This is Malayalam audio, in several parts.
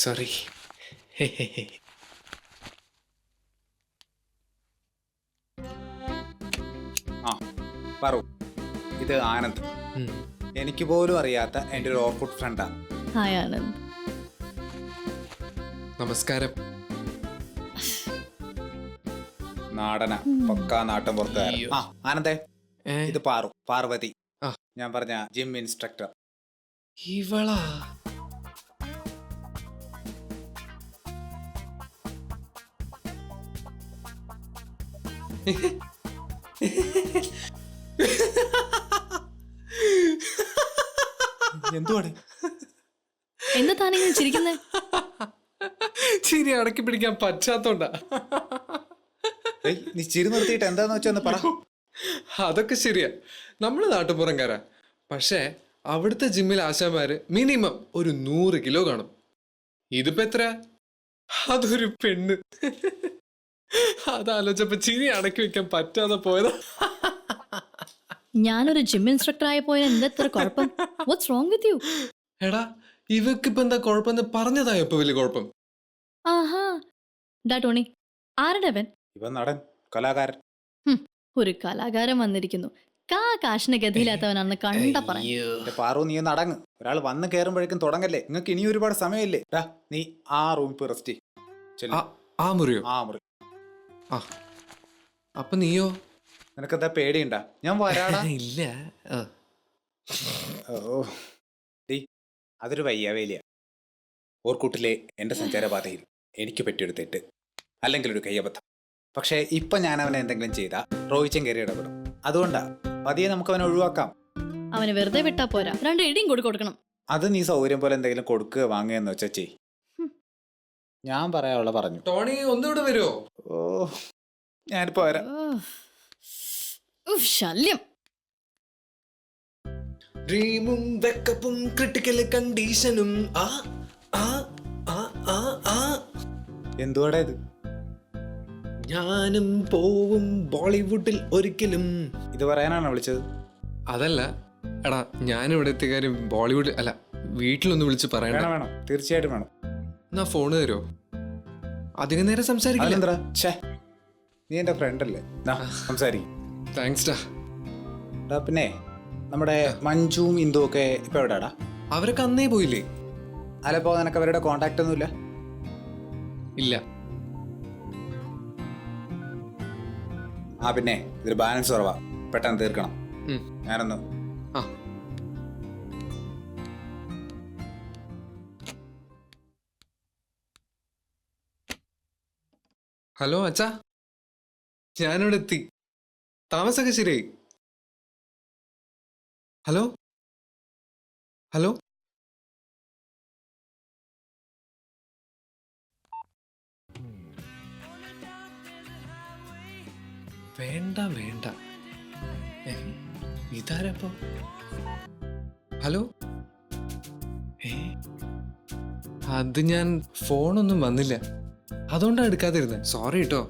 സോറി. ആ പറു, ഇത് ആനന്ദ്. എനിക്ക് പോലും അറിയാത്ത എൻ്റെ ഒരു ഓർക്കുഡ് ഫ്രണ്ടാ. ഹായ് ആനന്ദ്. നമസ്കാരം. നാടന പക്കാ നാട്ടം പുറത്തുകാരൻ. ആ ആനന്ദേ, ഇത് പാർവതി, ഞാൻ പറഞ്ഞ ജിം ഇൻസ്ട്രക്ടർ. ഇവളാ? എന്തുവാണ് എന്താ താനിങ്ങനെ ചിരിക്കുന്നേ? ചിരി അടക്കി പിടിക്കാൻ പറ്റാത്തോണ്ടാ. നീ ചിരി നിർത്തിയിട്ട് എന്താന്ന് വെച്ചാ പറ. അതൊക്കെ ശരിയാ, നമ്മള് നാട്ടുപുറംകാരാ. പക്ഷെ അവിടുത്തെ ജിമ്മിൽ ആശാമാര് മിനിമം ഒരു 100 കിലോ കാണും. ഇതിപ്പോ എത്ര? അതൊരു പെണ്ണ്. അതാലോചിച്ചപ്പോ ചിരി അടക്കി വെക്കാൻ പറ്റാതെ പോയതാ. ഞാനൊരു ജിം ഇൻസ്ട്രക്ടർ ആയി പോയാൽ എന്താ ഇത്ര കുഴപ്പം? What's wrong with you? എടാ, ഇവക്കിപ്പോ എന്താ കുഴപ്പമെന്ന് പറഞ്ഞതായോ ഇപ്പൊ വലിയ കുഴപ്പം? ആഹാ, ഡാ ടോണി, ആരുടെ അവൻ? ഇവൻ നടൻ, കലാകാരൻ. ഒരു കലാകാരൻ വന്നിരിക്കുന്നു. കാശിന് ഗതിയില്ലാത്തവനാണെന്ന് കണ്ട പറയാം. പാറു, നീ ഒന്ന് അടങ്ങ്. ഒരാൾ വന്ന് കയറുമ്പോഴേക്കും തുടങ്ങല്ലേ. നിങ്ങൾക്ക് ഇനി ഒരുപാട് സമയമില്ലേ. നീ ആ റൂമിൽ പോയി റെസ്റ്റ് ചെയ്യ്. ആ മുറിയോ? ആ മുറി. ആ, അപ്പൊ നീയോ? നിനക്കെന്താ പേടിയുണ്ടാ? ഞാൻ വരാടാ. ഇല്ല. ഓ ഡീ, അതൊരു വയ്യാവേലിയ. ഓർക്കൂട്ടിലെ എൻ്റെ സഞ്ചാരപാതയിൽ എനിക്ക് പറ്റിയൊരു തെറ്റ്, അല്ലെങ്കിൽ ഒരു കയ്യബദ്ധം. പക്ഷേ ഇപ്പൊ ഞാൻ അവനെ എന്തെങ്കിലും ചെയ്താ റോയിച്ചൻ കയറി ഇടപെടും. അതുകൊണ്ടാ പതിയെ നമുക്ക് അവനെ ഒഴിവാക്കാം. അവന് വെറുതെ വിട്ടാ പോരാ, 2 ഇടിയും കൊടുക്കണം. അത് നീ സൗകര്യം പോലെ എന്തെങ്കിലും കൊടുക്കുക വാങ്ങുകയെന്ന് വെച്ചാ ചെയ്. ഞാൻ പറയാനുള്ള പറഞ്ഞു. ടോണി, ഒന്നുകൂടെ വരുമോ? ഓ, ഞാനിപ്പോ വരാം. ശല്യം. ഡ്രീമും വെക്കപ്പും ക്രിട്ടിക്കൽ കണ്ടീഷനും. എന്തുവാടാ ഇത്? ഞാനും പോവും ബോളിവുഡിൽ ഒരിക്കലും. ഇത് പറയാനാണോ വിളിച്ചത്? അതല്ല എടാ, ഞാനിവിടെ എത്തിയ കാര്യം ബോളിവുഡ് അല്ല, വീട്ടിലൊന്ന് വിളിച്ച് പറയണം. വേണം, തീർച്ചയായിട്ടും വേണം. എന്നാ ഫോണ് തരുമോ? അധികം നേരം സംസാരിക്കില്ല. നീ എന്റെ ഫ്രണ്ട് അല്ലേ, സംസാരിക്കും. താങ്ക്സ് ഡാ. പിന്നെ നമ്മുടെ മഞ്ജുവും ഇന്ദുവും ഒക്കെ ഇപ്പൊ എവിടെയാടാ? അവരൊക്കെ അന്നേ പോയില്ലേ? അല്ലപ്പോ നിനക്ക് അവരുടെ കോണ്ടാക്ട് ഒന്നുമില്ല? ഇല്ല. ആ പിന്നെ ഇതൊരു ബാലൻസ് കുറവാ, പെട്ടെന്ന് തീർക്കണം. ഞാനൊന്ന് ഹലോ അച്ഛാ, ഞാനിവിടെ എത്തി. താമസമൊക്കെ ശരിയായി. ഹലോ ഹലോ വേണ്ട വേണ്ട. ഇതാരപ്പോ? ഹലോ. അത് ഞാൻ ഫോണൊന്നും വന്നില്ല, അതുകൊണ്ടാണ് എടുക്കാതിരുന്നത്. സോറി കേട്ടോ.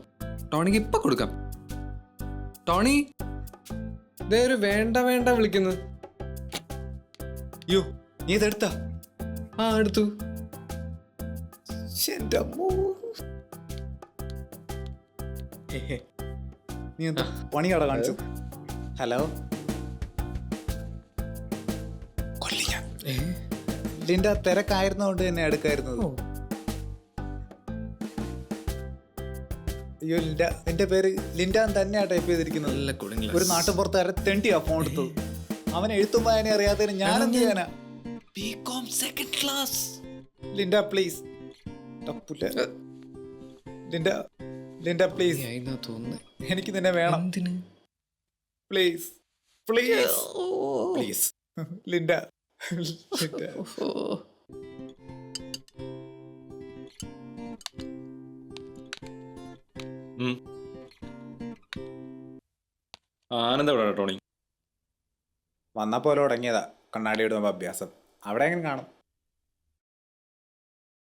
ടോണിക്ക് ഇപ്പൊ കൊടുക്കാം. ടോണി, ദേ ഒരു വേണ്ട വേണ്ട വിളിക്കുന്നത്. യോ, നീ ഇതെടുത്താ? ആ, എടുത്തു. നീ എന്താ പണിയാടാ കാണിച്ചു? ഹലോ, ലിൻഡ തിരക്കായിരുന്നോണ്ട് തന്നെ എടുക്കായിരുന്നത്. അയ്യോ ലിൻഡ, എന്റെ പേര് ലിൻഡ തന്നെയാ ടൈപ്പ് ചെയ്തിരിക്കുന്നത്. ഒരു നാട്ടുപുറത്തുകാരെ തെണ്ടിയാ ഫോൺ എടുത്തത്. അവൻ എഴുത്തും വായന അറിയാത്തതിന് ഞാൻ എന്ത് ചെയ്യാനാ? ലിൻഡ പ്ലീസ്, ലിൻഡ പ്ലീസ്, എനിക്ക് നിന്നെ വേണം. Please please please Linda. ആനന്ദ എവിടെ ടോണി? വന്നപ്പോലെ തുടങ്ങിയതാ കണ്ണാടി ഇടുമ്പോ അഭ്യാസം. അവിടെ എങ്ങനെ കാണും?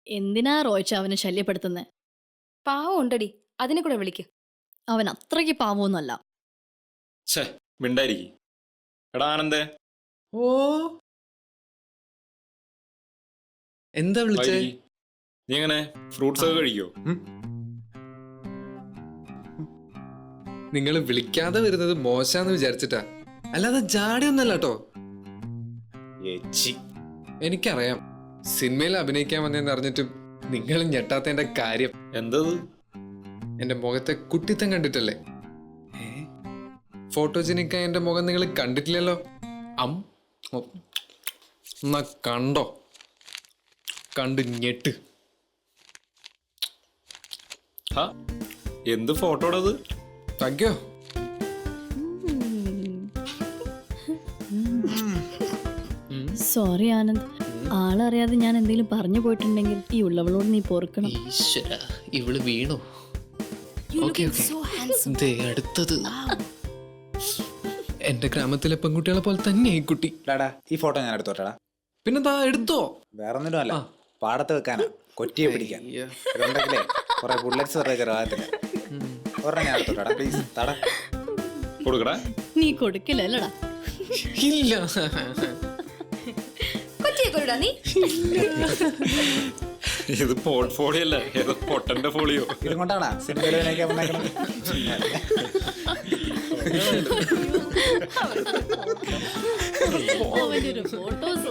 എന്തിനാ റോയിച്ച അവനെ ശല്യപ്പെടുത്തുന്നേ? പാവം ഉണ്ടടി, അതിനെ കൂടെ വിളിക്ക്. അവൻ അത്രയ്ക്ക് പാവമൊന്നുമല്ല. മിണ്ടായിരിക്കും. എടാ ആനന്ദേ. ഓ എന്താ വിളിച്ചേ? വൈകി. നീ എങ്ങനെ ഫ്രൂട്ട്സ് ഒക്കെ കഴിക്കോ? നിങ്ങൾ വിളിക്കാതെ വരുന്നത് മോശാന്ന് വിചാരിച്ചിട്ടാ, അല്ലാതെ ജാടിയൊന്നല്ല കേട്ടോ. എച്ചി. എനിക്കറിയാം സിനിമയിൽ അഭിനയിക്കാൻ വന്നതെന്ന് അറിഞ്ഞിട്ടും നിങ്ങൾ ഞെട്ടാത്തതിന്റെ കാര്യം. എന്തത്? എന്റെ മുഖത്തെ കുട്ടിത്തം കണ്ടിട്ടല്ലേ? ഫോട്ടോജനിക്കായ എന്റെ മുഖം നിങ്ങൾ കണ്ടിട്ടില്ലല്ലോ. എന്നാ കണ്ടോ, കണ്ട് ഞെട്ട്. ഹാ, എന്ത് ഫോട്ടോടത്? തഗ്യോ സോറി ആനന്ദ്, ആളറിയാതെ ഞാൻ എന്തെങ്കിലും പറഞ്ഞു പോയിട്ടുണ്ടെങ്കിൽ ഈ ഉള്ളവളോട് നീ പൊറുക്കണം. ഈശ്വര, ഇവള് വീണു. ഓക്കെ ഓക്കെ, അടുത്തത് എന്റെ ഗ്രാമത്തിലെ പെൺകുട്ടികളെ പോലെ തന്നെ ഈ കുട്ടി. ടാടാ, ഈ ഫോട്ടോ ഞാൻ എടുത്തോട്ടാടാ. പിന്നെന്താ എടുത്തോ? വേറൊന്നിനും അല്ല, പാടത്ത് വെക്കാനാ, കൊറ്റിയെ പിടിക്കാൻ. ഇതുണ്ടെങ്കിലേ കുറെ ബുള്ളറ്റ്സ് വെറുതെ ചെറുതാകത്തില്ല. ഒരെണ്ണം ഞാൻ എടുത്തോട്ടാടാ, പ്ലീസ് താടാ. കൊടുക്കടാ. നീ കൊടുക്കില്ല അല്ലടാ? ഇല്ല. കൊച്ചിയേക്കൊരുടാ നീ. ഇത് പോർട്ട്ഫോളിയോ അല്ല, ഏതോ പൊട്ടന്റെ ഫോളിയോ. ഇതും കൊണ്ടാണാ സിനിമയിൽ അഭിനയിക്കാൻ വന്നേക്കണത്. അവന്റെ ഒരു ഫോട്ടോസ്